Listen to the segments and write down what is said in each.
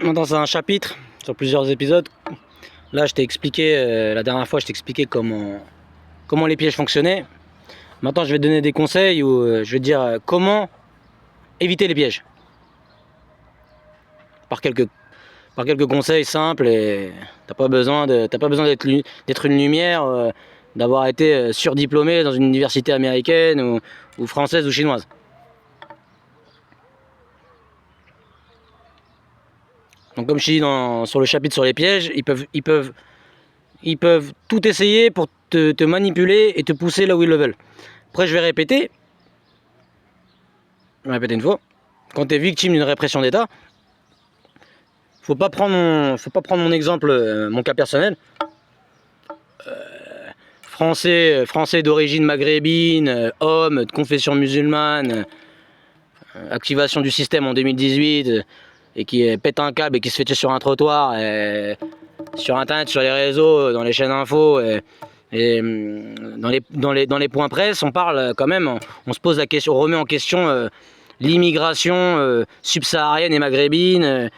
dans un chapitre sur plusieurs épisodes. Là, je t'ai expliqué, la dernière fois, je t'ai expliqué comment les pièges fonctionnaient. Maintenant, je vais te donner des conseils ou je vais te dire comment éviter les pièges. Par quelques conseils simples, et t'as pas besoin d'être une lumière, d'avoir été surdiplômé dans une université américaine ou française ou chinoise. Donc comme je te dis sur le chapitre sur les pièges, ils peuvent tout essayer pour te manipuler et te pousser là où ils le veulent. Après je vais répéter une fois. Quand tu es victime d'une répression d'État, faut pas prendre mon exemple, mon cas personnel. Français d'origine maghrébine, homme de confession musulmane, activation du système en 2018, et qui pète un câble et qui se fait tuer sur un trottoir, sur internet, sur les réseaux, dans les chaînes info, et dans les points presse, on parle quand même, on se pose la question, on remet en question l'immigration subsaharienne et maghrébine,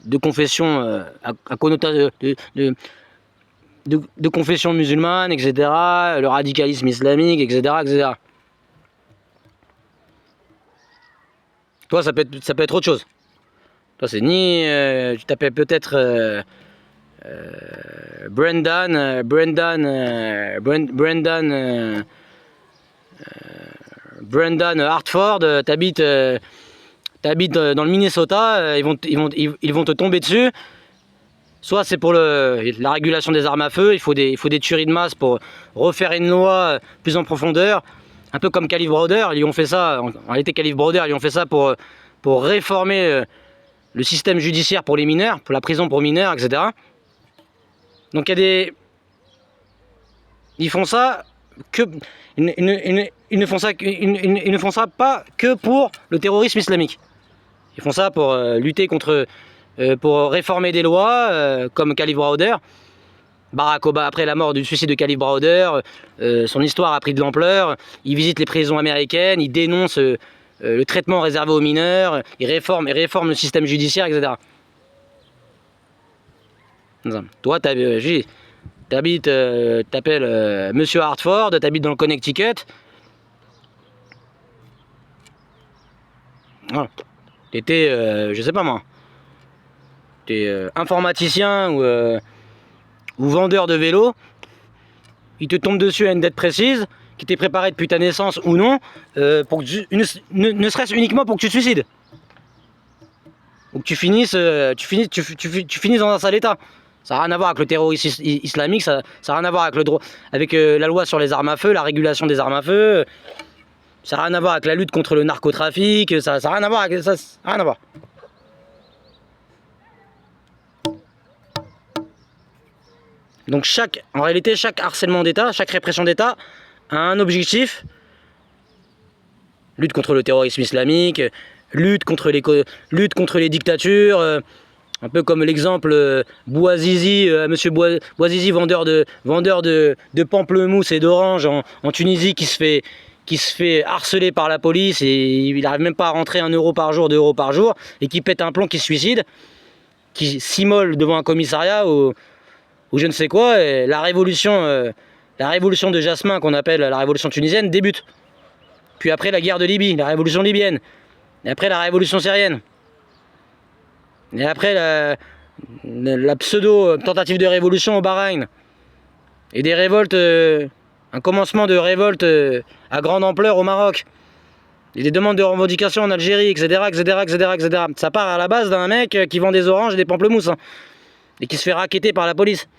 de confession à connotation de confession musulmane, etc., le radicalisme islamique, etc., etc. Toi, ça peut être autre chose. Toi, c'est ni... tu t'appelles peut-être Brendan Hartford, t'habites dans le Minnesota, ils vont te tomber dessus. Soit c'est pour la régulation des armes à feu, il faut des tueries de masse pour refaire une loi plus en profondeur, un peu comme Kalief Browder, ils ont fait ça, en réalité Kalief Browder, ils ont fait ça pour réformer le système judiciaire pour les mineurs, pour la prison pour mineurs, etc. Donc ils font ça que... Ils ne font ça pas que pour le terrorisme islamique. Ils font ça pour lutter contre... pour réformer des lois, comme Kalief Browder. Barack Obama, après la mort du suicide de Kalief Browder, son histoire a pris de l'ampleur. Il visite les prisons américaines, il dénonce le traitement réservé aux mineurs, il réforme le système judiciaire, etc. Toi, t'habites, t'appelles Monsieur Hartford, t'habites dans le Connecticut. Voilà. T'étais, je sais pas moi, t'es informaticien ou vendeur de vélo. Il te tombe dessus à une date précise, qui t'est préparée depuis ta naissance ou non, pour que ne serait-ce uniquement pour que tu te suicides. Ou que tu finisses dans un sale état. Ça n'a rien à voir avec le terrorisme islamique, ça n'a rien à voir avec le droit, avec la loi sur les armes à feu, la régulation des armes à feu. Ça n'a rien à voir avec la lutte contre le narcotrafic, ça n'a rien à voir avec ça, rien à voir. Donc en réalité, chaque harcèlement d'État, chaque répression d'État a un objectif. Lutte contre le terrorisme islamique, lutte contre les dictatures, un peu comme l'exemple Bouazizi, monsieur Bouazizi, vendeur de pamplemousse et d'orange en Tunisie, qui se fait harceler par la police et il n'arrive même pas à rentrer 1 euro par jour, 2 euros par jour, et qui pète un plomb, qui se suicide, qui s'immole devant un commissariat ou je ne sais quoi, et la révolution de Jasmin, qu'on appelle la révolution tunisienne, débute. Puis après la guerre de Libye, la révolution libyenne, et après la révolution syrienne, et après la pseudo tentative de révolution au Bahreïn, et des révoltes, un commencement de révolte à grande ampleur au Maroc, et des demandes de revendication en Algérie, etc., etc., etc., etc. Ça part à la base d'un mec qui vend des oranges et des pamplemousses, hein, et qui se fait racketter par la police.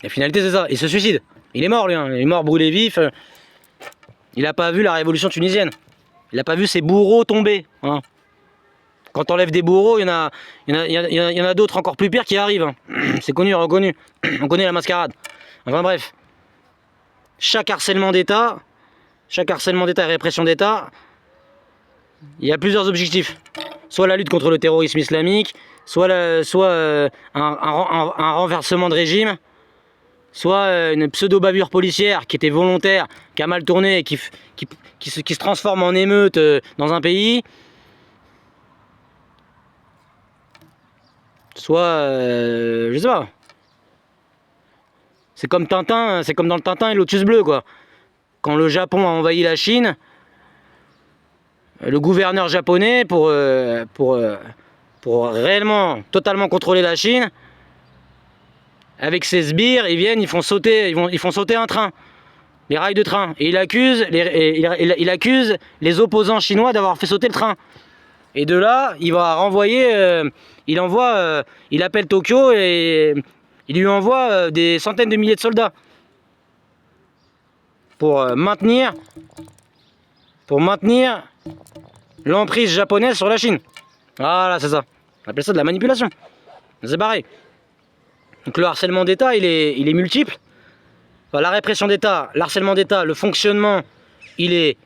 La finalité, c'est ça, il se suicide. Il est mort, lui, hein. Il est mort brûlé vif. Il n'a pas vu la révolution tunisienne. Il n'a pas vu ses bourreaux tomber, hein. Quand t'enlèves des bourreaux, il y en a d'autres encore plus pires qui arrivent, hein. C'est connu, reconnu. On connaît la mascarade. Enfin bref. Chaque harcèlement d'État et répression d'État, il y a plusieurs objectifs. Soit la lutte contre le terrorisme islamique, soit un renversement de régime, soit une pseudo-bavure policière qui était volontaire, qui a mal tourné et qui se transforme en émeute dans un pays, soit, je sais pas. C'est comme Tintin, c'est comme dans le Tintin et Lotus Bleu, quoi. Quand le Japon a envahi la Chine, le gouverneur japonais, pour réellement, totalement contrôler la Chine, avec ses sbires, ils viennent, ils font sauter un train, les rails de train, et il accuse les opposants chinois d'avoir fait sauter le train. Et de là, il va renvoyer, il appelle Tokyo et il lui envoie des centaines de milliers de soldats pour maintenir l'emprise japonaise sur la Chine. Voilà, c'est ça. On appelle ça de la manipulation. C'est pareil. Donc le harcèlement d'État, il est multiple. Enfin, la répression d'État, l'harcèlement d'État, le fonctionnement, il est